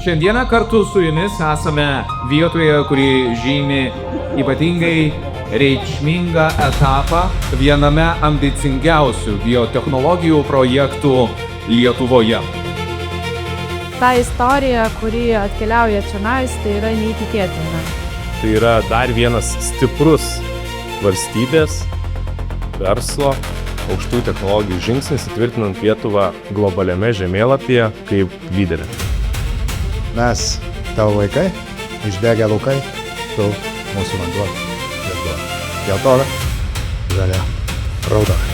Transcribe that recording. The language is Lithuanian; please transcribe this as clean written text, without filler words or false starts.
Šiandieną kartu su jumis esame vietoje, kuri žymi ypatingai reikšmingą etapą viename ambicingiausių biotechnologijų projektų Lietuvoje. Ta istorija, kuri atkeliauja čionais, tai yra neįtikėtina. Tai yra dar vienas stiprus valstybės, verslo, aukštųjų technologijų žingsnis įtvirtinant Lietuvą globaliame žemėlapyje kaip lyderį. Mes tavo vaikai, išdegę laukai, tu mūsų vanduo. Geltona, žalia, raudona.